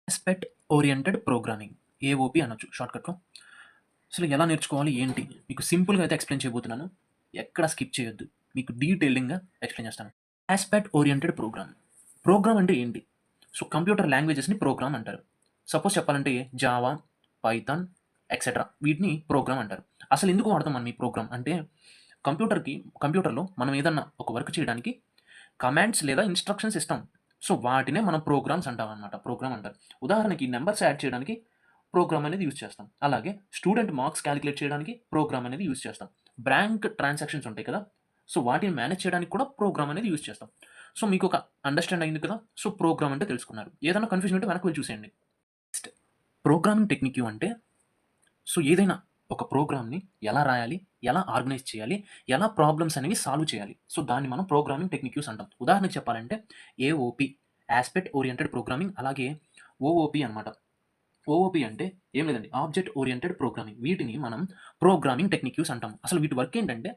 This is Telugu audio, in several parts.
ఆస్పెక్ట్ ఓరియెంటెడ్ ప్రోగ్రామింగ్ ఏఓపి అనొచ్చు షార్ట్‌కట్‌లో. అసలు ఎలా నేర్చుకోవాలి ఏంటి? మీకు సింపుల్‌గా అయితే ఎక్స్‌ప్లెయిన్ చేయబోతున్నాను. ఎక్కడ స్కిప్ చేయొద్దు. మీకు డీటెయిలింగ్‌గా ఎక్స్‌ప్లెయిన్ చేస్తాను. Aspect oriented program. ప్రోగ్రామ్ అంటే ఏంటి? సో, కంప్యూటర్ లాంగ్వేజెస్‌ని ప్రోగ్రామ్ అంటారు. సపోజ్ చెప్పాలంటే జావా, పైథాన్ ఎక్సెట్రా వీటిని ప్రోగ్రామ్ అంటారు. అసలు ఎందుకు వాడతాం మనం ఈ ప్రోగ్రామ్ అంటే కంప్యూటర్‌లో మనం ఏదన్నా ఒక వర్క్ చేయడానికి కమాండ్స్ లేదా ఇన్‌స్ట్రక్షన్స్ ఇస్తాం. సో, వాటినే మనం ప్రోగ్రామ్స్ అంటామనమాట. ప్రోగ్రామ్ అంటారు. ఉదాహరణకి నంబర్స్ యాడ్ చేయడానికి ప్రోగ్రామ్ అనేది యూజ్ చేస్తాం. అలాగే స్టూడెంట్ మార్క్స్ కాలిక్యులేట్ చేయడానికి ప్రోగ్రామ్ అనేది యూజ్ చేస్తాం. బ్యాంక్ ట్రాన్సాక్షన్స్ ఉంటాయి కదా! సో, వాటిని మేనేజ్ చేయడానికి కూడా ప్రోగ్రామ్ అనేది యూజ్ చేస్తాం. సో, మీకొక అండర్‌స్టాండ్ అయింది కదా! సో, ప్రోగ్రామ్ అంటే తెలుసుకున్నారు. ఏదైనా కన్‌ఫ్యూజన్ ఉంటే వెనక్కి వెళ్లి చూసేయండి. నెక్స్ట్ ప్రోగ్రామింగ్ టెక్నిక్ అంటే సో, ఏదైనా ఒక ప్రోగ్రామ్‌ని ఎలా రాయాలి? ఎలా ఆర్గనైజ్ చేయాలి? ఎలా ప్రాబ్లమ్స్ అనేవి సాల్వ్ చేయాలి? సో, దాన్ని మనం ప్రోగ్రామింగ్ టెక్నిక్యూస్ అంటాం. ఉదాహరణకు చెప్పాలంటే ఏఓపి యాస్పెక్ట్ ఓరియెంటెడ్ ప్రోగ్రామింగ్ అలాగే ఓఓపి అనమాట. ఓఓపి అంటే ఏం లేదండి. Object oriented programming. వీటిని మనం ప్రోగ్రామింగ్ టెక్నిక్యూస్ అంటాం. అసలు వీటి వర్క్ ఏంటంటే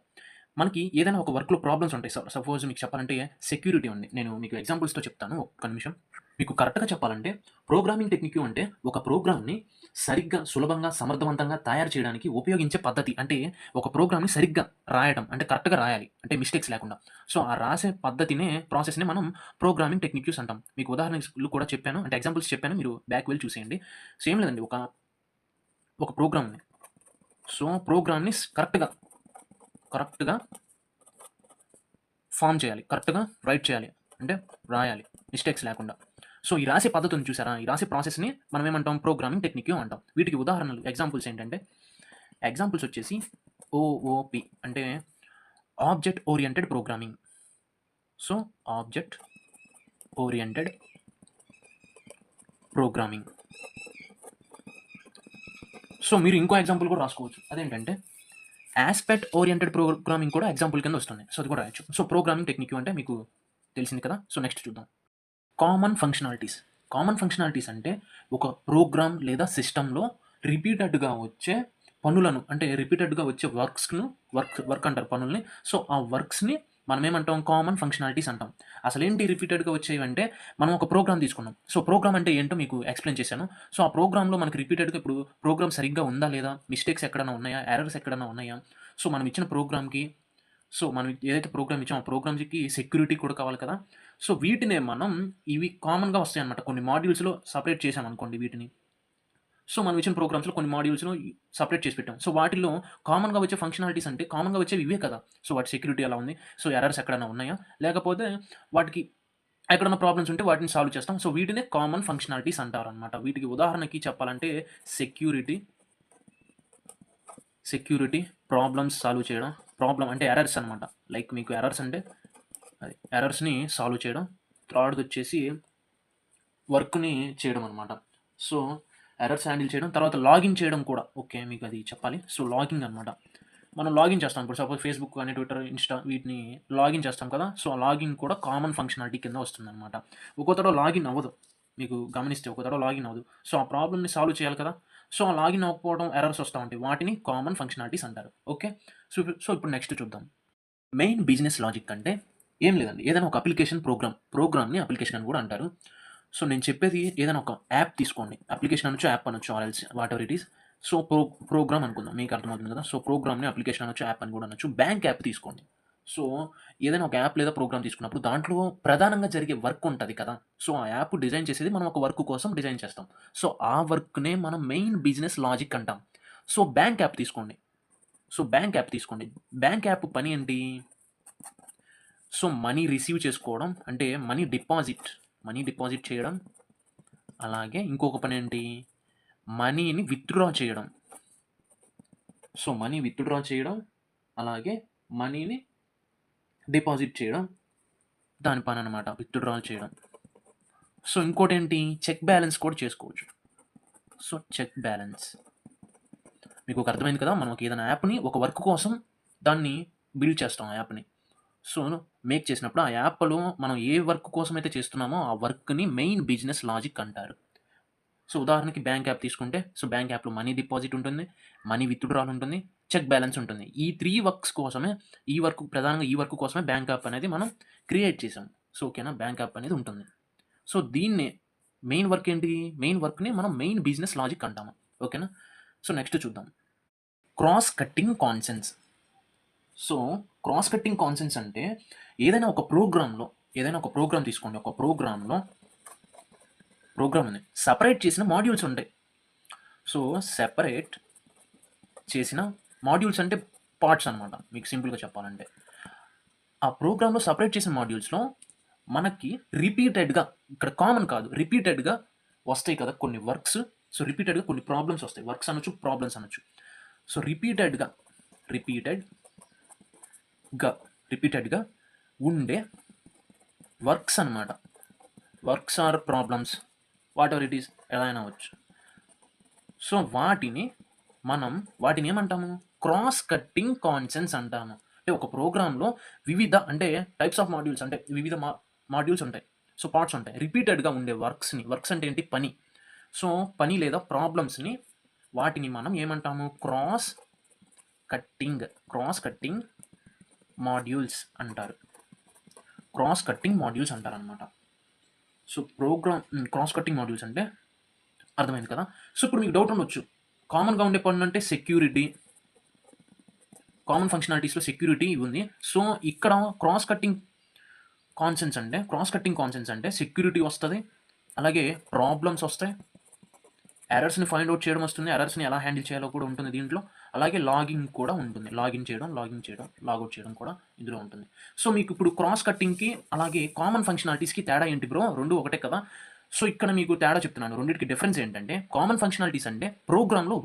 మనకి ఏదైనా ఒక వర్క్‌లో ప్రాబ్లమ్స్ ఉంటాయి. సపోజ్ మీకు చెప్పాలంటే సెక్యూరిటీ ఉంది. నేను మీకు ఎగ్జాంపుల్స్‌తో చెప్తాను. ఒక్క నిమిషం. మీకు కరెక్ట్‌గా చెప్పాలంటే ప్రోగ్రామింగ్ టెక్నిక్ అంటే ఒక ప్రోగ్రామ్‌ని సరిగ్గా, సులభంగా, సమర్థవంతంగా తయారు చేయడానికి ఉపయోగించే పద్ధతి. అంటే ఒక ప్రోగ్రామ్‌ని సరిగ్గా రాయడం అంటే కరెక్ట్‌గా రాయాలి. అంటే మిస్టేక్స్ లేకుండా. సో, ఆ రాసే పద్ధతినే ప్రాసెస్‌నే మనం ప్రోగ్రామింగ్ టెక్నిక్యూస్ అంటాం. మీకు ఉదాహరణలు కూడా చెప్పాను. అంటే ఎగ్జాంపుల్స్ చెప్పాను. మీరు బ్యాక్ వెళ్లి చూసేయండి. సో, ఏం లేదండి. ఒక ప్రోగ్రామ్ ఉంది. సో, ప్రోగ్రామ్‌ని కరెక్ట్‌గా ఫార్మ్ చేయాలి. కరెక్ట్‌గా రైట్ చేయాలి. అంటే రాయాలి. మిస్టేక్స్ లేకుండా. సో, ఈ రాసే పద్ధతి ఉంది చూసారా? ఈ రాసే ప్రాసెస్‌ని మనం ఏమంటాం? ప్రోగ్రామింగ్ టెక్నిక్ అంటాం. వీటికి ఉదాహరణలు ఎగ్జాంపుల్స్ ఏంటంటే, ఎగ్జాంపుల్స్ వచ్చేసి ఓఓపి అంటే object oriented programming. So, object oriented programming. So, మీరు ఇంకో ఎగ్జాంపుల్ కూడా రాసుకోవచ్చు. అదేంటంటే యాస్పెక్ట్ ఓరియెంటెడ్ ప్రోగ్రామింగ్ కూడా ఎగ్జాంపుల్ కింద వస్తుంది. సో, అది కూడా రాయొచ్చు. సో, ప్రోగ్రామింగ్ టెక్నిక్ అంటే మీకు తెలిసింది కదా! సో, నెక్స్ట్ చూద్దాం. Common functionalities. కామన్ ఫంక్షనాలిటీస్ అంటే ఒక ప్రోగ్రామ్ లేదా సిస్టమ్‌లో రిపీటెడ్‌గా వచ్చే పనులను అంటే రిపీటెడ్‌గా వచ్చే వర్క్ అంటారు పనుల్ని. సో, ఆ వర్క్స్‌ని మనం ఏమంటాం? కామన్ ఫంక్షనాలిటీస్ అంటాం. అసలేంటి రిపీటెడ్‌గా వచ్చేవంటే మనం ఒక ప్రోగ్రామ్ తీసుకున్నాం. సో, ప్రోగ్రామ్ అంటే ఏంటో మీకు ఎక్స్‌ప్లెయిన్ చేశాను. సో, ఆ ప్రోగ్రామ్‌లో మనకి రిపీటెడ్‌గా ఇప్పుడు ప్రోగ్రామ్ సరిగ్గా ఉందా లేదా? మిస్టేక్స్ ఎక్కడైనా ఉన్నాయా? ఎర్రర్స్ ఎక్కడైనా ఉన్నాయా? సో, మనం ఇచ్చిన ప్రోగ్రామ్‌కి మనం ఏదైతే ప్రోగ్రామ్ ఇచ్చామో ఆ ప్రోగ్రామ్‌కి సెక్యూరిటీ కూడా కావాలి కదా! సో, వీటినే మనం ఇవి కామన్‌గా వస్తాయన్నమాట. కొన్ని మాడ్యూల్స్‌లో సెపరేట్ చేశామనుకోండి వీటిని. సో, మనం ఇచ్చిన ప్రోగ్రామ్స్‌లో కొన్ని మాడ్యూల్స్‌లో సెపరేట్ చేసి పెట్టాం. సో, వాటిల్లో కామన్‌గా వచ్చే ఫంక్షనాలిటీస్ అంటే కామన్‌గా వచ్చేవి ఇవే కదా! సో, వాటి సెక్యూరిటీ ఎలా ఉంది? సో, ఎర్రర్స్ ఎక్కడైనా ఉన్నాయా? లేకపోతే వాటికి ఎక్కడైనా ప్రాబ్లమ్స్ ఉంటే వాటిని సాల్వ్ చేస్తాం. సో, వీటినే కామన్ ఫంక్షనాలిటీస్ అంటారన్నమాట. వీటికి ఉదాహరణకి చెప్పాలంటే సెక్యూరిటీ, సెక్యూరిటీ ప్రాబ్లమ్స్ సాల్వ్ చేయడం. ప్రాబ్లమ్ అంటే ఎర్రర్స్ అన్నమాట. లైక్ మీకు ఎర్రర్స్ అంటే అది ఎర్రర్స్‌ని సాల్వ్ చేయడం. థర్డ్‌దొచ్చేసి వర్క్‌ని చేయడం అనమాట. సో, ఎర్రర్స్ హ్యాండిల్ చేయడం. తర్వాత లాగిన్ చేయడం కూడా. ఓకే. మీకది చెప్పాలి. సో, లాగింగ్ అనమాట. మనం లాగిన్ చేస్తాం. ఇప్పుడు సపోజ్ ఫేస్‌బుక్ గాని, ట్విట్టర్, ఇన్‌స్టా వీటిని లాగిన్ చేస్తాం కదా! సో, ఆ లాగిన్ కూడా కామన్ ఫంక్షనాలిటీ కింద వస్తుందనమాట. ఒక్కో తడవ లాగిన్ అవ్వదు. మీకు గమనిస్తే ఒక్కో తడవ లాగిన్ అవ్వదు. సో, ఆ ప్రాబ్లమ్‌ని సాల్వ్ చేయాలి కదా! సో, ఆ లాగిన్ అవ్వకపోవడం, ఎర్రర్స్ వస్తా ఉంటాయి. వాటిని కామన్ ఫంక్షనాలిటీస్ అంటారు. ఓకే. ఇప్పుడు నెక్స్ట్ చూద్దాం. మెయిన్ బిజినెస్ లాజిక్ అంటే ఏం లేదండి. ఏదైనా ఒక ప్రోగ్రామ్‌ని అప్లికేషన్ అని కూడా అంటారు. సో, నేను చెప్పేది ఏదైనా ఒక యాప్ తీసుకోండి. అప్లికేషన్ అనొచ్చు, యాప్ అనొచ్చు or else whatever it is. So, program అనుకుందాం. మీకు అర్థమవుతుంది కదా! సో, ప్రోగ్రామ్‌ని అప్లికేషన్ అనొచ్చు, యాప్ అని కూడా అనొచ్చు. బ్యాంక్ యాప్ తీసుకోండి. సో, ఏదైనా ఒక యాప్ లేదా ప్రోగ్రామ్ తీసుకున్నప్పుడు దాంట్లో ప్రధానంగా జరిగే వర్క్ ఉంటది కదా! సో, ఆ యాప్ డిజైన్ చేసేది మనం ఒక వర్క్ కోసం డిజైన్ చేస్తాం. సో, ఆ వర్క్‌నే మనం మెయిన్ బిజినెస్ లాజిక్ అంటాం. సో, బ్యాంక్ యాప్ తీసుకోండి. బ్యాంక్ యాప్ పని ఏంటి? సో, మనీ రిసీవ్ చేసుకోవడం అంటే మనీ డిపాజిట్ చేయడం. అలాగే ఇంకొక పనేంటి? మనీని విత్‌డ్రా చేయడం. సో, మనీ విత్‌డ్రా చేయడం, అలాగే మనీని డిపాజిట్ చేయడం దాని పననమాట. విత్‌డ్రాల్ చేయడం. సో, ఇంకోటేంటి? చెక్ బ్యాలెన్స్ కూడా చేసుకోవచ్చు. So, check balance. మీకొక అర్థమైంది కదా! మనం ఏదైనా యాప్‌ని ఒక వర్క్ కోసం దాన్ని బిల్డ్ చేస్తాం ఆ యాప్‌ని. సో, మేక్ చేసినప్పుడు ఆ యాప్‌లో మనం ఏ వర్క్ కోసమైతే చేస్తున్నామో ఆ వర్క్‌ని మెయిన్ బిజినెస్ లాజిక్ అంటారు. సో, ఉదాహరణకి బ్యాంక్ యాప్ తీసుకుంటే, సో, బ్యాంక్ యాప్‌లో మనీ డిపాజిట్ ఉంటుంది, మనీ విత్‌డ్రాల్ ఉంటుంది, చెక్ బ్యాలెన్స్ ఉంటుంది. ఈ 3 వర్క్స్ కోసమే ప్రధానంగా ఈ వర్క్ కోసమే బ్యాంక్ యాప్ అనేది మనం క్రియేట్ చేసాం. సో, ఓకేనా? బ్యాంక్ యాప్ అనేది ఉంటుంది. సో, దీన్నే మెయిన్ వర్క్ ఏంటి? మెయిన్ వర్క్‌ని మనం మెయిన్ బిజినెస్ లాజిక్ అంటాము. ఓకేనా? సో, నెక్స్ట్ చూద్దాం. Cross cutting concerns. So, cross cutting concerns అంటే ఏదైనా ఒక ప్రోగ్రామ్ తీసుకోండి. ఒక ప్రోగ్రామ్ ఉంది. సెపరేట్ చేసిన మాడ్యూల్స్ ఉంటాయి. సో, సెపరేట్ చేసిన మాడ్యూల్స్ అంటే పార్ట్స్ అనమాట. మీకు సింపుల్‌గా చెప్పాలంటే. ఆ ప్రోగ్రామ్‌లో సెపరేట్ చేసిన మాడ్యూల్స్‌లో మనకి రిపీటెడ్‌గా, ఇక్కడ కామన్ కాదు, రిపీటెడ్‌గా వస్తాయి కదా కొన్ని వర్క్స్. సో, రిపీటెడ్‌గా కొన్ని ప్రాబ్లమ్స్ వస్తాయి. వర్క్స్ అనొచ్చు, ప్రాబ్లమ్స్ అనొచ్చు. సో, రిపీటెడ్‌గా రిపీటెడ్‌గా ఉండే వర్క్స్ అనమాట. Works or problems whatever it is, ఎలా అయినా అవ్వచ్చు. సో, వాటిని ఏమంటాము? క్రాస్ కట్టింగ్ కాన్సెన్స్ అంటాము. అంటే ఒక ప్రోగ్రామ్‌లో అంటే టైప్స్ ఆఫ్ మాడ్యూల్స్, అంటే వివిధ మాడ్యూల్స్ ఉంటాయి. సో, పార్ట్స్ ఉంటాయి. రిపీటెడ్‌గా ఉండే వర్క్స్ అంటే ఏంటి? పని. సో, పని లేదా ప్రాబ్లమ్స్‌ని వాటిని మనం ఏమంటాము? క్రాస్ కట్టింగ్ మాడ్యూల్స్ అంటారు. క్రాస్ కట్టింగ్ మాడ్యూల్స్ అంటారనమాట. సో, క్రాస్ కట్టింగ్ మాడ్యూల్స్ అంటే అర్థమైంది కదా? సో, ఇప్పుడు మీకు డౌట్ ఉండొచ్చు. కామన్‌గా ఉండే పనులంటే సెక్యూరిటీ, కామన్ ఫంక్షనాలిటీస్‌లో సెక్యూరిటీ ఉంది. సో, ఇక్కడ క్రాస్ కట్టింగ్ కాన్సెన్స్ అంటే సెక్యూరిటీ వస్తది. అలాగే ప్రాబ్లమ్స్ వస్తాయి. ఎర్రర్స్‌ని ఫైండ్ ఔట్ చేయడం వస్తుంది. ఎర్రర్స్‌ని ఎలా హ్యాండిల్ చేయాలో కూడా ఉంటుంది దీంట్లో. అలాగే లాగింగ్ కూడా ఉంటుంది. లాగిన్ చేయడం, లాగౌట్ చేయడం కూడా ఇందులో ఉంటుంది. సో, మీకు ఇప్పుడు క్రాస్ కట్టింగ్‌కి అలాగే కామన్ ఫంక్షనాలిటీస్‌కి తేడా ఏంటి బ్రో? 2 ఒకటే కదా! సో, ఇక్కడ మీకు తేడా చెప్తున్నాను. రెండిటికి డిఫరెన్స్ ఏంటంటే, కామన్ ఫంక్షనాలిటీస్ అంటే ప్రోగ్రామ్‌లో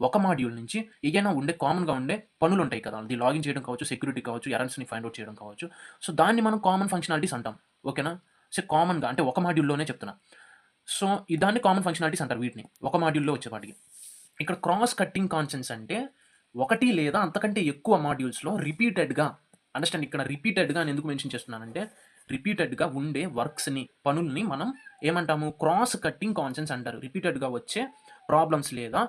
ఒక మాడ్యూల్ నుంచి ఏదైనా కామన్‌గా ఉండే పనులుంటాయి కదా! అది లాగిన్ చేయడం కావచ్చు, సెక్యూరిటీ కావచ్చు, ఎర్రర్స్‌ని ఫైండ్ ఔట్ చేయడం కావచ్చు. సో, దాన్ని మనం కామన్ ఫంక్షనాలిటీస్ అంటాం. ఓకేనా? సో, కామన్‌గా అంటే ఒక మాడ్యూల్‌లోనే చెప్తున్నా. సో, దాన్ని కామన్ ఫంక్షనాలిటీస్ అంటారు వీటిని. ఒక మాడ్యూల్‌లో వచ్చేవాటికి. ఇక్కడ క్రాస్ కట్టింగ్ కాన్సెన్స్ అంటే ఒకటి లేదా అంతకంటే ఎక్కువ మాడ్యూల్స్‌లో రిపీటెడ్‌గా, అండర్‌స్టాండ్, ఇక్కడ రిపీటెడ్‌గా అని ఎందుకు మెన్షన్ చేస్తున్నానంటే, రిపీటెడ్‌గా ఉండే పనుల్ని మనం ఏమంటాము? క్రాస్ కట్టింగ్ కాన్సెన్స్ అంటారు. రిపీటెడ్‌గా వచ్చే ప్రాబ్లమ్స్ లేదా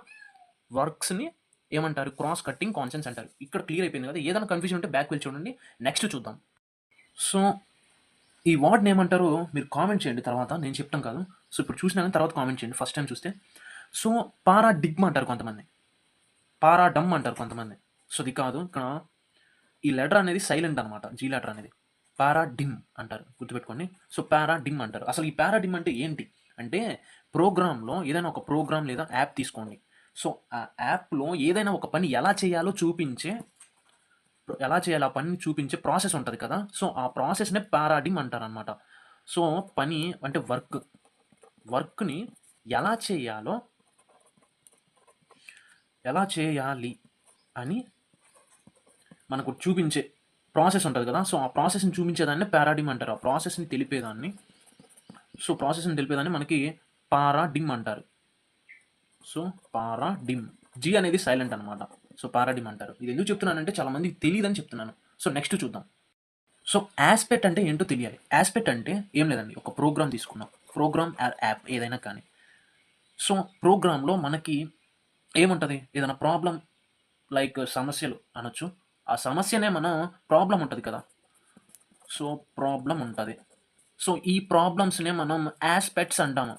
వర్క్స్‌ని ఏమంటారు? క్రాస్ కట్టింగ్ కాన్సెన్స్ అంటారు. ఇక్కడ క్లియర్ అయిపోయింది కదా! ఏదైనా కన్‌ఫ్యూజన్ ఉంటే బ్యాక్ వెళ్లి చూడండి. నెక్స్ట్ చూద్దాం. సో, ఈ వర్డ్‌ని ఏమంటారో మీరు కామెంట్ చేయండి తర్వాత. నేను చెప్తాను కాదు. సో, ఇప్పుడు చూసినా గాని తర్వాత కామెంట్ చేయండి ఫస్ట్ టైమ్ చూస్తే. సో, పారాడిగ్మ్ అంటారు కొంతమంది. పారాడమ్ అంటారు కొంతమంది. సో, అది కాదు. ఇక్కడ ఈ లెటర్ అనేది సైలెంట్ అనమాట. జీ లెటర్ అనేది. పారాడిమ్ అంటారు. గుర్తుపెట్టుకోండి. సో, పారాడిమ్ అంటారు. అసలు ఈ పారాడిమ్ అంటే ఏంటి? అంటే ప్రోగ్రామ్‌లో ఏదైనా ఒక ప్రోగ్రామ్ లేదా యాప్ తీసుకోండి. సో, ఆ యాప్‌లో ఏదైనా ఒక పని ఎలా చేయాలో ఆ పనిని చూపించే ప్రాసెస్ ఉంటది కదా! సో, ఆ ప్రాసెస్‌నే పారాడిమ్ అంటారనమాట. సో, పని అంటే వర్క్‌ని ఎలా చేయాలి అని మనకు చూపించే ప్రాసెస్ ఉంటది కదా! సో, ఆ ప్రాసెస్‌ని చూపించేదాన్నే పారాడిమ్ అంటారు. ఆ ప్రాసెస్‌ని తెలిపేదాన్ని మనకి పారాడిమ్ అంటారు. So, paradigm. జీ అనేది సైలెంట్ అనమాట. సో, పారాడిమ్ అంటారు. ఇది ఎందుకు చెప్తున్నానంటే చాలా మందికి తెలీదని చెప్తున్నాను. సో, నెక్స్ట్ చూద్దాం. సో, యాస్పెక్ట్ అంటే ఏంటో తెలియాలి. యాస్పెక్ట్ అంటే ఏం లేదండి. ఒక ప్రోగ్రామ్ తీసుకున్నాం. ప్రోగ్రామ్ ఆర్ యాప్ ఏదైనా కానీ. సో, ప్రోగ్రామ్‌లో మనకి ఏముంటది? ఏదైనా ప్రాబ్లమ్ లైక్ సమస్యలు అనొచ్చు. ఆ సమస్యనే మనం ప్రాబ్లమ్ ఉంటది కదా! సో, ప్రాబ్లమ్ ఉంటది. సో, ఈ ప్రాబ్లమ్స్‌నే మనం యాస్పెక్ట్స్ అంటాము.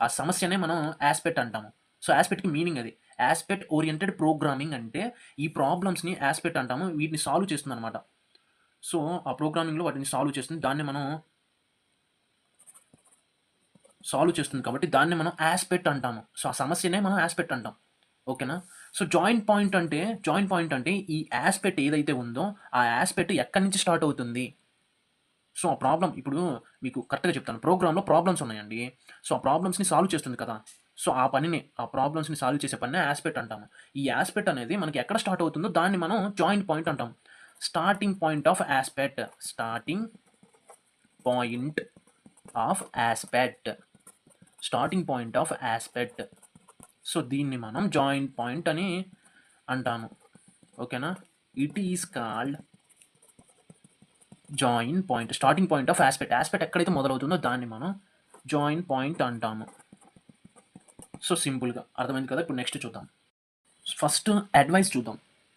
ఆ సమస్యనే మనం యాస్పెక్ట్ అంటాము. సో, యాస్పెక్ట్‌కి మీనింగ్ అది. యాస్పెక్ట్ ఓరియెంటెడ్ ప్రోగ్రామింగ్ అంటే ఈ ప్రాబ్లమ్స్‌ని యాస్పెక్ట్ అంటాము. వీటిని సాల్వ్ చేస్తుందనమాట. సో, ఆ ప్రోగ్రామింగ్‌లో వాటిని సాల్వ్ చేస్తుంది. సాల్వ్ చేస్తుంది కాబట్టి దాన్ని మనం యాస్పెక్ట్ అంటాము. సో, ఆ సమస్యనే మనం యాస్పెక్ట్ అంటాం. ఓకేనా? సో, జాయిన్ పాయింట్ అంటే ఈ యాస్పెక్ట్ ఏదైతే ఉందో, ఆ యాస్పెక్ట్ ఎక్కడి నుంచి స్టార్ట్ అవుతుంది? సో, ఆ ప్రాబ్లమ్ ఇప్పుడు మీకు కరెక్ట్‌గా చెప్తాను. ప్రోగ్రామ్‌లో ప్రాబ్లమ్స్ ఉన్నాయండి. సో, ఆ ప్రాబ్లమ్స్‌ని సాల్వ్ చేస్తుంది కదా! సో, ఆ ప్రాబ్లమ్స్‌ని సాల్వ్ చేసే పనినే యాస్పెక్ట్ అంటాము. ఈ యాస్పెక్ట్ అనేది మనకి ఎక్కడ స్టార్ట్ అవుతుందో దాన్ని మనం జాయిన్ పాయింట్ అంటాం. Starting point of aspect. Point of aspect. Starting point of aspect. So, దీన్ని మనం జాయిన్ పాయింట్ అని అంటాము. ఓకేనా? It is called join point. Starting point of aspect. Aspect ఎక్కడైతే మొదలవుతుందో దాన్ని మనం జాయిన్ పాయింట్ అంటాము. సో, సింపుల్‌గా అర్థమైంది కదా! ఇప్పుడు నెక్స్ట్ చూద్దాం. ఫస్ట్ అడ్వైస్ చూద్దాం.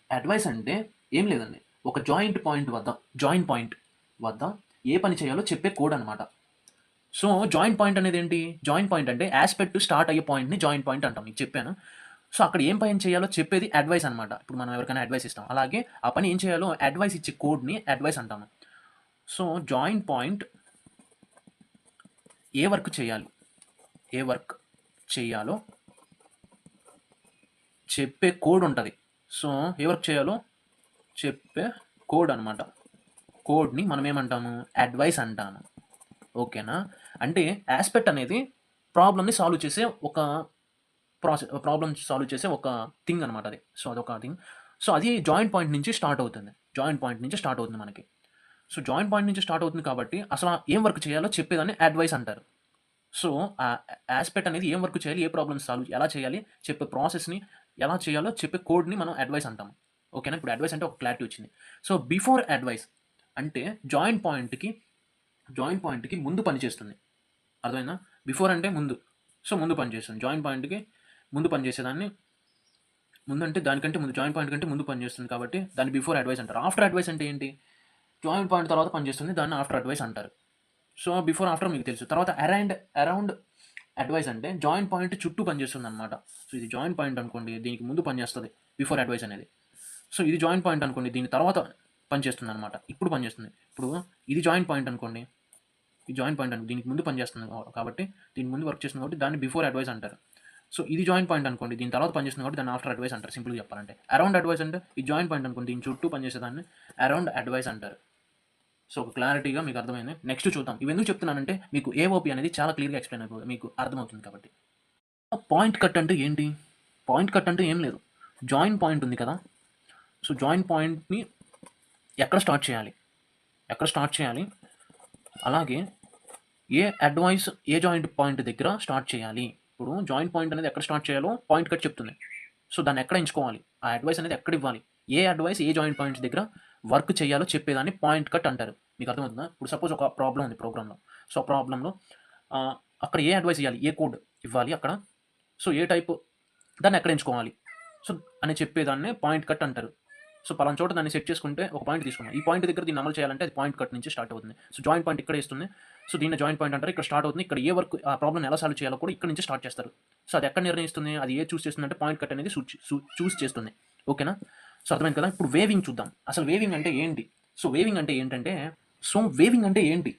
అడ్వైస్ అంటే ఏం లేదండి. ఒక జాయిన్ పాయింట్ వద్ద ఏ పని చేయాలో చెప్పే కోడ్ అనమాట. సో, జాయిన్ పాయింట్ అనేది ఏంటి? జాయిన్ పాయింట్ అంటే యాస్పెక్ట్ స్టార్ట్ అయ్యే పాయింట్‌ని జాయిన్ పాయింట్ అంటాం. మీకు చెప్పాను. సో, అక్కడ ఏం పని చేయాలో చెప్పేది అడ్వైస్ అనమాట. ఇప్పుడు మనం ఎవరికైనా అడ్వైస్ ఇస్తాం. అలాగే ఆ పని ఏం చేయాలో అడ్వైస్ ఇచ్చే కోడ్‌ని అడ్వైస్ అంటాము. సో, జాయిన్ పాయింట్ ఏ వర్క్ చేయాలి? ఏ వర్క్ చేయాలో చెప్పే కోడ్ ఉంటది. సో, ఏ వర్క్ చేయాలో చెప్పే కోడ్ అనమాట. కోడ్‌ని మనం ఏమంటాము? అడ్వైస్ అంటాము. ఓకేనా? అంటే యాస్పెక్ట్ అనేది ప్రాబ్లమ్‌ని సాల్వ్ చేసే ఒక ప్రాబ్లమ్ సాల్వ్ చేసే ఒక థింగ్ అనమాట అది. సో, అదొక థింగ్. సో, అది జాయిన్ పాయింట్ నుంచి స్టార్ట్ అవుతుంది. జాయిన్ పాయింట్ నుంచి స్టార్ట్ అవుతుంది మనకి. సో, జాయిన్ పాయింట్ నుంచి స్టార్ట్ అవుతుంది కాబట్టి అసల ఏం వర్క్ చేయాలో చెప్పేదాన్ని అడ్వైస్ అంటారు. సో, ఆ యాస్పెక్ట్ అనేది ఏం వర్క్ చేయాలి, ఏ ప్రాబ్లమ్స్ సాల్వ్ ఎలా చేయాలి, చెప్పే ప్రాసెస్‌ని ఎలా చేయాలో చెప్పే కోడ్‌ని మనం అడ్వైస్ అంటాము. ఓకేనా? ఇప్పుడు అడ్వైస్ అంటే ఒక క్లారిటీ వచ్చింది. సో, బిఫోర్ అడ్వైస్ అంటే జాయిన్ పాయింట్‌కి ముందు పనిచేస్తుంది. అర్థమైందా? బిఫోర్ అంటే ముందు. సో, ముందు పనిచేస్తుంది. జాయిన్ పాయింట్‌కి ముందు పనిచేసేదాన్ని ముందంటే దానికంటే ముందు జాయిన్ పాయింట్ కంటే ముందు పనిచేస్తుంది కాబట్టి దాన్ని బిఫోర్ అడ్వైస్ అంటారు. ఆఫ్టర్ అడ్వైస్ అంటే ఏంటి? జాయిన్ పాయింట్ తర్వాత పనిచేస్తుంది. దాన్ని ఆఫ్టర్ అడ్వైస్ అంటారు. సో, బిఫోర్, ఆఫ్టర్ మీకు తెలుసు. తర్వాత అరౌండ్ అడ్వైస్ అంటే జాయిన్ పాయింట్ చుట్టూ పనిచేస్తుందనమాట. సో, ఇది జాయిన్ పాయింట్ అనుకోండి. దీనికి ముందు పనిచేస్తది బిఫోర్ అడ్వైస్ అనేది. సో, ఇది జాయిన్ పాయింట్ అనుకోండి. దీని తర్వాత పనిచేస్తుందనమాట. ఇప్పుడు పనిచేస్తుంది. ఇప్పుడు ఇది జాయిన్ పాయింట్ అనుకోండి. ఈ జాయిన్ పాయింట్ అనుకో దీనికి ముందు పనిచేస్తుంది కాబట్టి దీనికి ముందు వర్క్ చేస్తుంది కాబట్టి దాన్ని బిఫోర్ అడ్వైస్ అంటారు. సో, ఇది జాయిన్ పాయింట్ అనుకోండి. దీని తర్వాత పనిచేస్తుంది కాబట్టి దాన్ని ఆఫ్టర్ అడ్వైస్ అంటారు సింపుల్‌గా చెప్పాలంటే. అరౌండ్ అడ్వైస్ అంటే ఈ జాయిన్ పాయింట్ అనుకోండి. దీని చుట్టూ పనిచేసేదాన్ని అరౌండ్ అడ్వైస్ అంటారు. సో, ఒక క్లారిటీగా మీకు అర్థమైంది. నెక్స్ట్ చూద్దాం. ఇవెందుకు చెప్తున్నానంటే మీకు ఏఓపీ అనేది చాలా క్లియర్‌గా ఎక్స్‌ప్లెయిన్ అయిపోతుంది. మీకు అర్థమవుతుంది కాబట్టి. పాయింట్ కట్ అంటే ఏంటి? పాయింట్ కట్ అంటే ఏం లేదు. జాయిన్ పాయింట్ ఉంది కదా! సో, జాయిన్ పాయింట్‌ని ఎక్కడ స్టార్ట్ చేయాలి? ఎక్కడ స్టార్ట్ చేయాలి? అలాగే ఏ జాయింట్ పాయింట్ దగ్గర స్టార్ట్ చేయాలి? ఇప్పుడు జాయిన్ పాయింట్ అనేది ఎక్కడ స్టార్ట్ చేయాలో పాయింట్ కట్ చెప్తుంది. సో, దాన్ని ఎక్కడ ఎంచుకోవాలి? ఆ అడ్వైస్ అనేది ఎక్కడ ఇవ్వాలి? ఏ అడ్వైస్ ఏ జాయిన్ పాయింట్స్ దగ్గర వర్క్ చేయాలో చెప్పేదాన్ని పాయింట్ కట్ అంటారు. మీకు అర్థమవుతుందా? ఇప్పుడు సపోజ్ ఒక ప్రాబ్లమ్ ఉంది ప్రోగ్రామ్‌లో. సో, ఆ ప్రాబ్లమ్‌లో అక్కడ ఏ అడ్వైస్ ఇయ్యాలి? ఏ కోడ్ ఇవ్వాలి అక్కడ? సో, ఏ టైప్ దాన్ని ఎక్కడ ఎంచుకోవాలి? సో, అని చెప్పేదాన్నే పాయింట్ కట్ అంటారు. సో, పలానా చోట దాన్ని సెట్ చేసుకుంటే ఒక పాయింట్ తీసుకున్నాం. ఈ పాయింట్ దగ్గర దీన్ని అమలు చేయాలంటే అది పాయింట్ కట్ నుంచి స్టార్ట్ అవుతుంది. సో, జాయిన్ పాయింట్ ఇక్కడే ఇస్తుంది. సో, దీన్ని జాయిన్ పాయింట్ అంటారు. ఇక్కడ స్టార్ట్ అవుతుంది. ఇక్కడ ఏ వర్క్ ఆ ప్రాబ్లమ్‌ని ఎలా సాల్వ్ చేయాలో కూడా ఇక్కడ నుంచి స్టార్ట్ చేస్తారు. సో, అది ఎక్కడ నిర్ణయిస్తుంది? అది ఏది చూస్ చేస్తుందంటే పాయింట్ కట్ అనేది చూస్ చేస్తుంది. ఓకేనా? సో, అర్థమైంది కదా! ఇప్పుడు వేవింగ్ చూద్దాం. అసలు వేవింగ్ అంటే ఏంటి? సో, వేవింగ్ అంటే ఏంటి?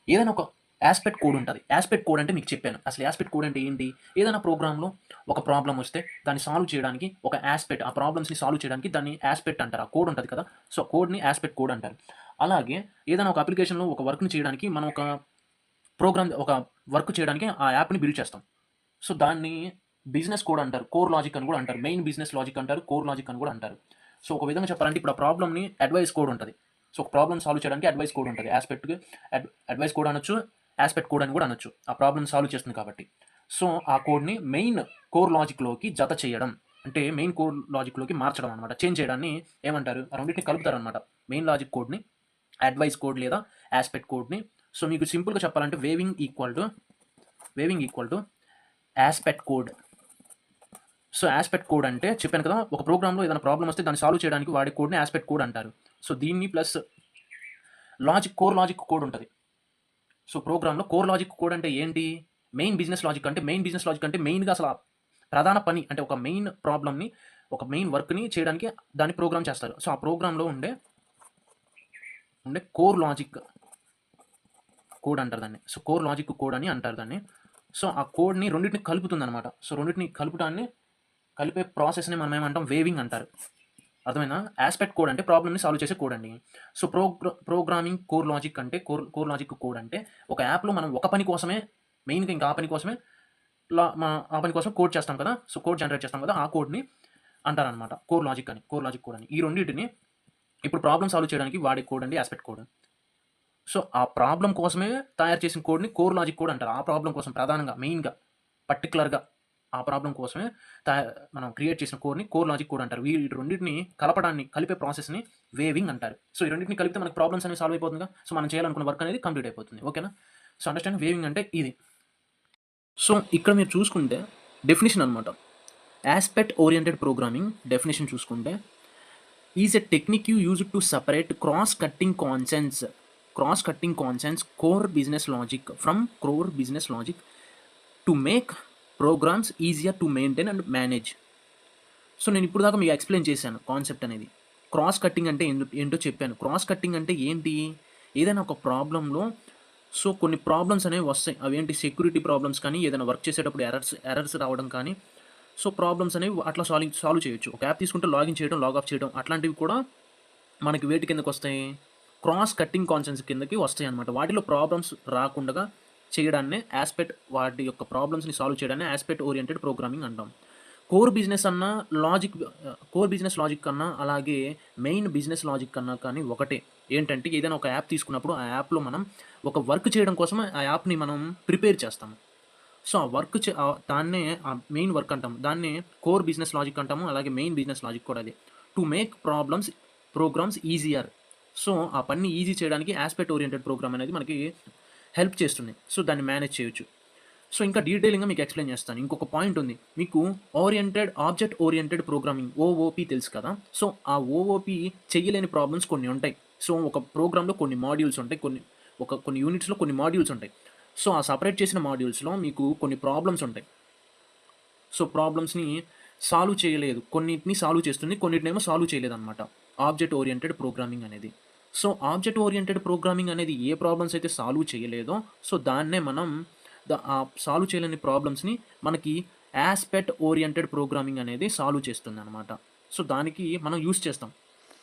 ఏదైనా ఒక యాస్పెక్ట్ కోడ్ ఉంటది. యాస్పెక్ట్ కోడ్ అంటే మీకు చెప్పాను. అసలు యాస్పెక్ట్ కోడ్ అంటే ఏంటి? ఏదైనా ప్రోగ్రామ్‌లో ఒక ప్రాబ్లమ్ వస్తే దాన్ని సాల్వ్ చేయడానికి ఒక యాస్పెక్ట్ ఆ ప్రాబ్లమ్స్‌ని సాల్వ్ చేయడానికి దాన్ని యాస్పెక్ట్ అంటారు. ఆ కోడ్ ఉంటది కదా! సో, కోడ్‌ని యాస్పెక్ట్ కోడ్ అంటారు. అలాగే ఏదైనా ఒక అప్లికేషన్‌లో ఒక వర్క్‌ని చేయడానికి మనం ఒక వర్క్ చేయడానికి ఆ యాప్‌ని బిల్డ్ చేస్తాం. సో, దాన్ని బిజినెస్ కోడ్ అంటారు. కోర్ లాజిక్ అని కూడా అంటారు. మెయిన్ బిజినెస్ లాజిక్ అంటారు. కోర్ లాజిక్ అని కూడా అంటారు. సో, ఒక విధంగా చెప్పాలంటే ఇప్పుడు ఆ ప్రాబ్లమ్‌ని అడ్వైస్ కోడ్ ఉంటది. సో, ఒక ప్రాబ్లమ్ సాల్వ్ చేయడానికి అడ్వైస్ కోడ్ ఉంటది. అడ్వైస్ కోడ్ అనొచ్చు. యాస్పెక్ట్ కోడ్ అని కూడా అనొచ్చు. ఆ ప్రాబ్లమ్ సాల్వ్ చేస్తుంది కాబట్టి. సో, ఆ కోడ్‌ని మెయిన్ కోర్ లాజిక్‌లోకి జత చేయడం. అంటే మెయిన్ కోర్ లాజిక్‌లోకి మార్చడం అనమాట. చేంజ్ చేయడాన్ని ఏమంటారు? ఆ రెండిటిని కలుపుతారనమాట. మెయిన్ లాజిక్ కోడ్‌ని అడ్వైస్ కోడ్ లేదా యాస్పెక్ట్ కోడ్‌ని. సో, మీకు సింపుల్‌గా చెప్పాలంటే weaving equal to aspect code. So, aspect code అంటే చెప్పాను కదా! ఒక ప్రోగ్రామ్‌లో ఏదైనా ప్రాబ్లమ్ వస్తే దాన్ని సాల్వ్ చేయడానికి వాడే కోడ్‌ని యాస్పెక్ట్ కోడ్ అంటారు. సో, దీన్ని ప్లస్ కోర్ లాజిక్ కోడ్ ఉంటది. సో, ప్రోగ్రామ్‌లో కోర్ లాజిక్ కోడ్ అంటే ఏంటి? మెయిన్ బిజినెస్ లాజిక్ అంటే మెయిన్‌గా అసల ప్రధాన పని అంటే ఒక మెయిన్ ప్రాబ్లమ్‌ని, ఒక మెయిన్ వర్క్‌ని చేయడానికి దాన్ని ప్రోగ్రామ్ చేస్తారు. సో, ఆ ప్రోగ్రామ్‌లో ఉండే కోర్ లాజిక్ కోడ్ అంటారు దాన్ని. సో, కోర్ లాజిక్ కోడ్ అని అంటారు దాన్ని. సో, ఆ కోడ్‌ని రెండిటిని కలుపుతుందనమాట. సో, రెండిటిని కలిపే ప్రాసెస్‌ని మనం ఏమంటాం? వేవింగ్ అంటారు. అర్థమైందా? యాస్పెక్ట్ కోడ్ అంటే ప్రాబ్లమ్‌ని సాల్వ్ చేసే కోడ్ అండి. సో, ప్రోగ్రామింగ్ కోర్ లాజిక్ అంటే కోర్ లాజిక్ కోడ్ అంటే ఒక యాప్‌లో మనం ఒక పని కోసమే మెయిన్‌గా ఇంకా ఆ పని కోసమే ఆ పని కోసం కోడ్ చేస్తాం కదా! సో, కోడ్ జనరేట్ చేస్తాం కదా! ఆ కోడ్‌ని అంటారనమాట. కోర్ లాజిక్ కోడ్ అని. ఈ రెండిటిని ఇప్పుడు ప్రాబ్లమ్ సాల్వ్ చేయడానికి వాడే కోడ్ అండి యాస్పెక్ట్ కోడ్. సో, ఆ ప్రాబ్లమ్ కోసమే తయారు చేసిన కోడ్‌ని కోర్ లాజిక్ కోడ్ అంటారు. ఆ ప్రాబ్లమ్ కోసం ప్రధానంగా, మెయిన్‌గా, పర్టిక్యులర్‌గా ఆ ప్రాబ్లమ్ కోసమే మనం క్రియేట్ చేసిన కోడ్‌ని కోర్ లాజిక్ కోడ్ అంటారు. ఈ రెండిటిని కలిపే ప్రాసెస్‌ని వేవింగ్ అంటారు. సో, ఈ రెండిటిని కలిపితే మనకు ప్రాబ్లమ్స్ అనేవి సాల్వ్ అయిపోతుందిగా. సో, మనం చేయాలనుకున్న వర్క్ అనేది కంప్లీట్ అయిపోతుంది. ఓకేనా? సో, అండర్‌స్టాండ్ వేవింగ్ అంటే ఇది. సో, ఇక్కడ మీరు చూసుకుంటే డెఫినిషన్ అనమాట. యాస్పెక్ట్ ఓరియెంటెడ్ ప్రోగ్రామింగ్ డెఫినిషన్ చూసుకుంటే is a technique used to separate cross cutting concepts cross cutting concepts core business logic from core business logic to make programs easier to maintain and manage. So నేను ఇప్పుడు దాకా మీకు ఎక్స్ప్లెయిన్ చేశాను కాన్సెప్ట్ అనేది. క్రాస్ కట్టింగ్ అంటే ఏంటో చెప్పాను. క్రాస్ కట్టింగ్ అంటే ఏంటి? ఏదైనా ఒక ప్రాబ్లంలో సో కొన్ని ప్రాబ్లమ్స్ అనేవి వస్తాయి. అవేంటి సెక్యూరిటీ ప్రాబ్లమ్స్ కానీ, ఏదైనా వర్క్ చేసేటప్పుడు ఎర్రర్స్ రావడం కానీ, సో ప్రాబ్లమ్స్ అనేవి అట్లా సాల్వ్ చేయొచ్చు. ఒక యాప్ తీసుకుంటే లాగిన్ చేయడం, లాగ్ ఆఫ్ చేయడం అట్లాంటివి కూడా మనకి వేటి కిందకి వస్తాయి? క్రాస్ కట్టింగ్ కాన్సెప్ట్స్ కిందకి వస్తాయి అనమాట. వాటిలో ప్రాబ్లమ్స్ రాకుండా చేయడాన్నే వాటి యొక్క ప్రాబ్లమ్స్ని సాల్వ్ చేయడాన్ని ఆస్పెక్ట్ ఓరియంటెడ్ ప్రోగ్రామింగ్ అంటాం. కోర్ బిజినెస్ అన్నా కోర్ బిజినెస్ లాజిక్ కన్నా అలాగే మెయిన్ బిజినెస్ లాజిక్ కన్నా కానీ ఒకటే. ఏంటంటే ఏదైనా ఒక యాప్ తీసుకున్నప్పుడు ఆ యాప్లో మనం ఒక వర్క్ చేయడం కోసం ఆ యాప్ని మనం ప్రిపేర్ చేస్తాము. సో ఆ వర్క్ దాన్నే ఆ మెయిన్ వర్క్ అంటాము. దాన్నే కోర్ బిజినెస్ లాజిక్ అంటాము. అలాగే మెయిన్ బిజినెస్ లాజిక్ కూడా అదే. To make programs easier. So ఆ పని ఈజీ చేయడానికి ఆస్పెక్ట్ ఓరియంటెడ్ ప్రోగ్రామ్ అనేది మనకి హెల్ప్ చేస్తుంది. సో దాన్ని మేనేజ్ చేయొచ్చు. సో ఇంకా డీటెయిలింగ్గా మీకు ఎక్స్ప్లెయిన్ చేస్తాను. ఇంకొక పాయింట్ ఉంది. మీకు ఆబ్జెక్ట్ ఓరియంటెడ్ ప్రోగ్రామింగ్ ఓఓపి తెలుసు కదా. సో ఆ ఓఓపి చేయలేని ప్రాబ్లమ్స్ కొన్ని ఉంటాయి. సో ఒక ప్రోగ్రామ్లో కొన్ని మాడ్యూల్స్ ఉంటాయి. కొన్ని యూనిట్స్లో కొన్ని మాడ్యూల్స్ ఉంటాయి. సో ఆ సపరేట్ చేసిన మాడ్యూల్స్లో మీకు కొన్ని ప్రాబ్లమ్స్ ఉంటాయి. సో ప్రాబ్లమ్స్ని సాల్వ్ చేయలేదు, కొన్నిటిని సాల్వ్ చేస్తుంది, కొన్నిటినేమో సాల్వ్ చేయలేదన్నమాట ఆబ్జెక్ట్ ఓరియంటెడ్ ప్రోగ్రామింగ్ అనేది. సో ఆబ్జెక్ట్ ఓరియంటెడ్ ప్రోగ్రామింగ్ అనేది ఏ ప్రాబ్లమ్స్ అయితే సాల్వ్ చేయలేదో సో దాన్నే మనం ఆ సాల్వ్ చేయలేని ప్రాబ్లమ్స్ని మనకి ఆస్పెక్ట్ ఓరియంటెడ్ ప్రోగ్రామింగ్ అనేది సాల్వ్ చేస్తుంది అనమాట. సో దానికి మనం యూస్ చేస్తాం.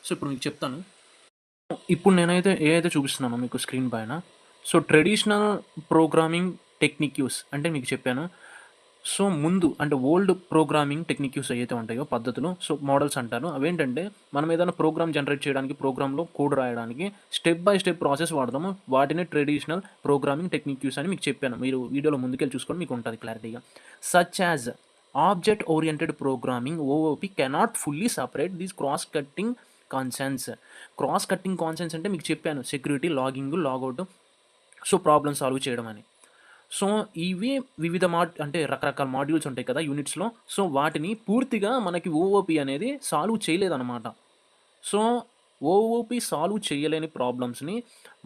సో ఇప్పుడు మీకు చెప్తాను. ఇప్పుడు నేనైతే ఏదైతే చూపిస్తున్నానో మీకు స్క్రీన్ పైన, సో ట్రెడిషనల్ ప్రోగ్రామింగ్ టెక్నిక్యూస్ అంటే మీకు చెప్పాను. సో ముందు అంటే ఓల్డ్ ప్రోగ్రామింగ్ టెక్నిక్యూస్ ఏవైతే ఉంటాయో పద్ధతులు, సో మోడల్స్ అంటారు. అవేంటంటే మనం ఏదైనా ప్రోగ్రామ్ జనరేట్ చేయడానికి, ప్రోగ్రాంలో కోడ్ రాయడానికి స్టెప్ బై స్టెప్ ప్రాసెస్ వాడతాము. వాటిని ట్రెడిషనల్ ప్రోగ్రామింగ్ టెక్నిక్యూస్ అని మీకు చెప్పాను. మీరు వీడియోలో ముందుకెళ్ళి చూసుకొని మీకు ఉంటుంది క్లారిటీగా. Such as object oriented programming OOP cannot fully separate these cross cutting concepts. Cross cutting concepts అంటే మీకు చెప్పాను, security, logging, logout, so problem solve చేయడం అని. సో ఇవి వివిధ అంటే రకరకాల మాడ్యూల్స్ ఉంటాయి కదా యూనిట్స్లో. సో వాటిని పూర్తిగా మనకి ఓఓపి అనేది సాల్వ్ చేయలేదన్నమాట. సో ఓఓపి సాల్వ్ చేయలేని ప్రాబ్లమ్స్ని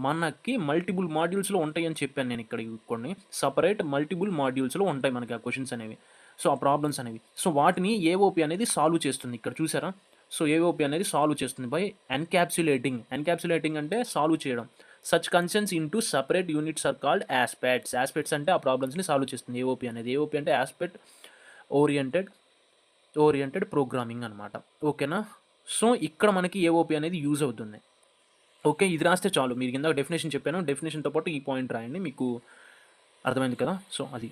మనకి మల్టిపుల్ మాడ్యూల్స్లో ఉంటాయని చెప్పాను నేను. ఇక్కడ కొన్ని సపరేట్ మల్టిపుల్ మాడ్యూల్స్లో ఉంటాయి మనకి ఆ క్వశ్చన్స్ అనేవి, సో ఆ ప్రాబ్లమ్స్ అనేవి. సో వాటిని ఏఓపి అనేది సాల్వ్ చేస్తుంది. ఇక్కడ చూసారా? సో ఏఓపి అనేది సాల్వ్ చేస్తుంది బై ఎన్క్యాప్సులేటింగ్ అంటే సాల్వ్ చేయడం. Such concerns into separate units are called aspects అంటే ఆ ప్రాబ్లమ్స్ని సాల్వ్ చేస్తుంది ఏఓపి అనేది. ఏఓపి అంటే ఆస్పెక్ట్ ఓరియంటెడ్ ప్రోగ్రామింగ్ అనమాట. ఓకేనా? సో ఇక్కడ మనకి ఏఓపి అనేది యూజ్ అవుతుంది. ఓకే, ఇది రాస్తే చాలు. మీరు కింద డెఫినేషన్ చెప్పాను, డెఫినేషన్తో పాటు ఈ పాయింట్ రాయండి, మీకు అర్థమైంది కదా. సో అది.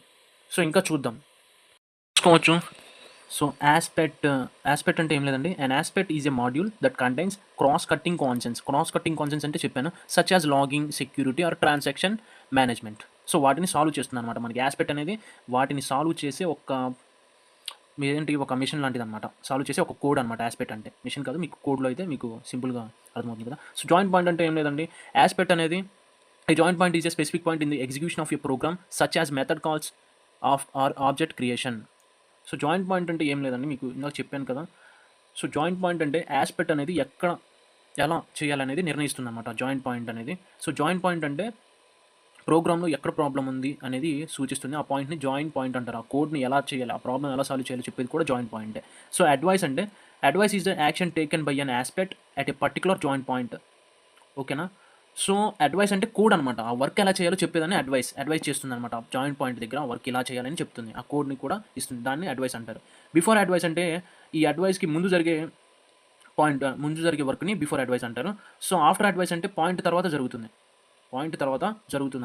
సో ఇంకా చూద్దాం, చూసుకోవచ్చు. సో ఆస్పెక్ట్ అంటే ఏం లేదండి. An aspect is a module that contains cross cutting concepts అంటే చెప్పాను, such as logging, security or transaction management. So వాటిని సాల్వ్ చేస్తుంది అనమాట. మనకి ఆస్పెక్ట్ అనేది వాటిని సాల్వ్ చేసే ఒక మిషన్ లాంటిది అనమాట. సాల్వ్ చేసే ఒక కోడ్ అనమాట ఆస్పెక్ట్ అంటే. మిషన్ కాదు, మీకు కోడ్లో అయితే మీకు సింపుల్గా అర్థమవుతుంది కదా. సో జాయింట్ పాయింట్ అంటే ఏం లేదండి. ఆస్పెక్ట్ అనేది a joint point is a specific point in the execution of a program such as method calls of or object creation. So joint point అంటే ఏం లేదండి, మీకు ఇందాక చెప్పాను కదా. సో జాయింట్ పాయింట్ అంటే ఆస్పెక్ట్ అనేది ఎలా చేయాలనేది నిర్ణయిస్తుంది అనమాట జాయింట్ పాయింట్ అనేది. సో జాయింట్ పాయింట్ అంటే ప్రోగ్రామ్లో ఎక్కడ ప్రాబ్లం ఉంది అనేది సూచిస్తుంది. ఆ పాయింట్ని జాయింట్ పాయింట్ అంటారు. ఆ కోడ్ని ఎలా చేయాలి, ఆ ప్రాబ్లం ఎలా సాల్వ్ చేయాలో చెప్పేది కూడా జాయింట్ పాయింటే. So advice is the action taken by an aspect at a particular joint point. ఓకేనా? సో అడ్వైస్ అంటే కోడ్ అనమాట. ఆ వర్క్ ఎలా చేయాలో చెప్పేదాన్ని అడ్వైస్ చేస్తుంది అనమాట. జాయింట్ పాయింట్ దగ్గర ఆ వర్క్ ఇలా చేయాలని చెప్తుంది, ఆ కోడ్ని కూడా ఇస్తుంది. దాన్ని అడ్వైస్ అంటారు. బిఫోర్ అడ్వైస్ అంటే ఈ అడ్వైస్కి ముందు జరిగే వర్క్ని బిఫోర్ అడ్వైస్ అంటారు. సో ఆఫ్టర్ అడ్వైస్ అంటే పాయింట్ తర్వాత జరుగుతుంది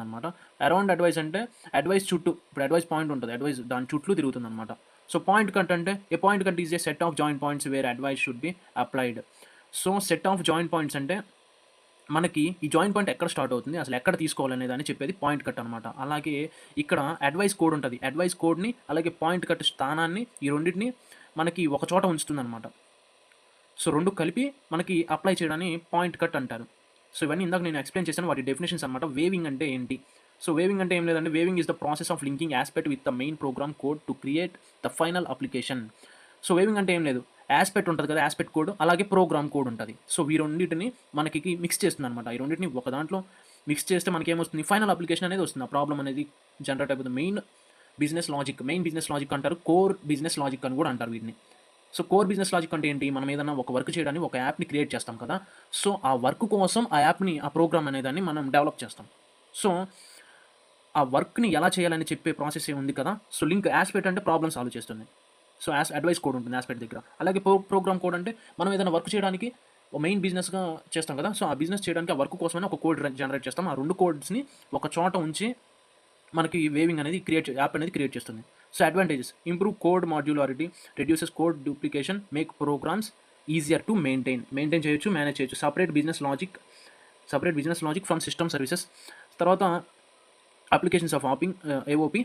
అనమాట. అరౌండ్ అడ్వైస్ అంటే అడ్వైస్ చుట్టూ, ఇప్పుడు అడ్వైస్ పాయింట్ ఉంటుంది, అడ్వైస్ దాని చుట్టూ తిరుగుతుంది అనమాట. సో పాయింట్ కట్ అంటే a pointcut is a set of joint points where advice should be applied. So set of joint points అంటే మనకి ఈ జాయింట్ పాయింట్ ఎక్కడ స్టార్ట్ అవుతుంది, అసలు ఎక్కడ తీసుకోవాలనే దాన్ని చెప్పేది పాయింట్ కట్ అనమాట. అలాగే ఇక్కడ అడ్వైస్ కోడ్ ఉంటుంది. అడ్వైస్ కోడ్ని అలాగే పాయింట్ కట్ స్థానాన్ని, ఈ రెండింటిని మనకి ఒక చోట ఉంచుతుంది అనమాట. సో రెండు కలిపి మనకి అప్లై చేయడాన్ని పాయింట్ కట్ అంటారు. సో ఇవన్నీ ఇందాక నేను ఎక్స్ప్లెయిన్ చేశాను, వాటి డెఫినేషన్స్ అనమాట. వేవింగ్ అంటే ఏంటి? సో వేవింగ్ అంటే ఏం లేదంటే, weaving is the process of linking aspect with the main programme code to create the final application. So weaving అంటే ఏం లేదు, ఆస్పెక్ట్ ఉంటుంది కదా, ఆస్పెక్ట్ కోడ్, అలాగే ప్రోగ్రామ్ కోడ్ ఉంటుంది. సో ఈ రెండింటిని మనకి మిక్స్ చేస్తుంది అనమాట. ఈ రెండింటిని ఒక దాంట్లో మిక్స్ చేస్తే మనకేమొస్తుంది, ఫైనల్ అప్లికేషన్ అనేది వస్తుంది. ఆ ప్రాబ్లమ్ అనేది జనరేట్ అయిపోతుంది. మెయిన్ బిజినెస్ లాజిక్ అంటారు. కోర్ బిజినెస్ లాజిక్ అని కూడా అంటారు వీటిని. సో కోర్ బిజినెస్ లాజిక్ అంటే ఏంటి? మనం ఏదైనా ఒక వర్క్ చేయడానికి ఒక యాప్‌ని క్రియేట్ చేస్తాం కదా! సో ఆ వర్క్ కోసం ఆ యాప్‌ని, ఆ ప్రోగ్రామ్ అనేదాన్ని మనం డెవలప్ చేస్తాం. సో ఆ వర్క్‌ని ఎలా చేయాలని చెప్పే ప్రాసెస్ ఉంది కదా! సో లింక్ యాస్పెక్ట్ అంటే ప్రాబ్లమ్ సాల్వ్ చేస్తుంది. సో అడ్వైస్ కోడ్ ఉంటుంది యాస్పెక్ట్ దగ్గర. అలాగే ప్రోగ్రామ్ కోడ్ అంటే మనం ఏదైనా వర్క్ చేయడానికి మెయిన్ బిజినెస్‌గా చేస్తాం కదా! సో ఆ బిజినెస్ చేయడానికి ఆ వర్క్ కోసమని ఒక కోడ్ జనరేట్ చేస్తాం. ఆ 2 కోడ్స్‌ని ఒక చోట ఉంచి మనకి వేవింగ్ అనేది యాప్ అనేది క్రియేట్ చేస్తుంది. So advantages: improve code modularity, reduces code duplication, make programs easier to maintain చేయొచ్చు, మేనేజ్ చేయొచ్చు. Separate business logic from system services. తర్వాత applications of AOP.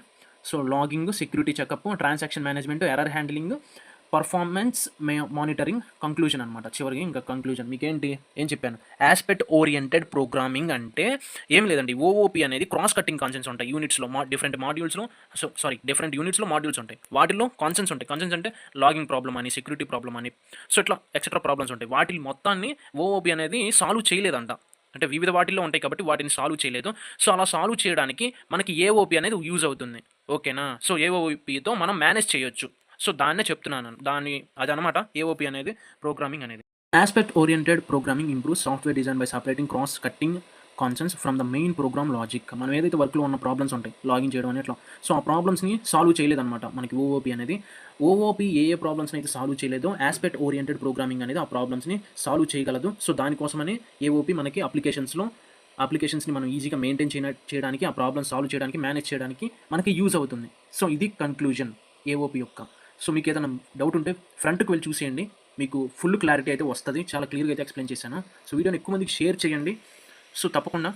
So logging, security checkup, transaction management, error handling, performance monitoring, conclusion అనమాట. చివరికి ఇంకా కంక్లూజన్ మీకేంటి ఏం చెప్పాను? యాస్పెక్ట్ ఓరియంటెడ్ ప్రోగ్రామింగ్ అంటే ఏం లేదండి. ఓఓపి అనేది క్రాస్ కటింగ్ కాన్సెప్ట్స్ ఉంటాయి యూనిట్స్లో, డిఫరెంట్ యూనిట్స్లో మాడ్యూల్స్ ఉంటాయి. వాటిల్లో కాన్సెప్ట్స్ ఉంటాయి. కాన్సెప్ట్స్ అంటే లాగింగ్ ప్రాబ్లమ్ అని, సెక్యూరిటీ ప్రాబ్లమ్ అని, సో ఇట్లా ఎక్సెట్రా ప్రాబ్లమ్స్ ఉంటాయి. వాటి మొత్తాన్ని ఓఓపి అనేది సాల్వ్ చేయలేదంట. అంటే వివిధ వాటిల్లో ఉంటాయి కాబట్టి వాటిని సాల్వ్ చేయలేదు. సో అలా సాల్వ్ చేయడానికి మనకి ఏఓపి అనేది యూజ్ అవుతుంది. ఓకేనా? సో ఏఓపితో మనం మేనేజ్ చేయొచ్చు. సో దాన్నే చెప్తున్నాను. అదనమాట ఏఓపి అనేది, ప్రోగ్రామింగ్ అనేది. Aspect oriented programming improves software design by separating cross cutting concepts from the main program logic. మనం ఏదైతే వర్క్లో ఉన్న ప్రాబ్లమ్స్ ఉంటాయి, లాగిన్ చేయడం అని ఇట్లా, సో ఆ ప్రాబ్లమ్స్ని సాల్వ్ చేయలేదన్నమాట మనకి ఓఓపి అనేది. ఓఓపి ఏ ప్రాబ్లమ్స్ని అయితే సాల్వ్ చేయలేదో ఆస్పెక్ట్ ఓరియంటెడ్ ప్రోగ్రామింగ్ అనేది ఆ ప్రాబ్లమ్స్ని సాల్వ్ చేయగలదు. సో దానికోసమని ఏఓపి మనకి అప్లికేషన్స్ని మనం ఈజీగా మెయింటైన్ చేయడానికి, ఆ ప్రాబ్లమ్ సాల్వ్ చేయడానికి, మేనేజ్ చేయడానికి మనకి యూజ్ అవుతుంది. సో ఇది కంక్లూజన్ ఏఓపి యొక్క. సో మీకు ఏదైనా డౌట్ ఉంటే ఫ్రంట్కి వెళ్ళి చూసేయండి. మీకు ఫుల్ క్లారిటీ అయితే వస్తుంది. చాలా క్లియర్గా అయితే ఎక్స్ప్లెయిన్ చేశాను. సో వీడియోని ఎక్కువ మందికి షేర్ చేయండి. సో తప్పకుండా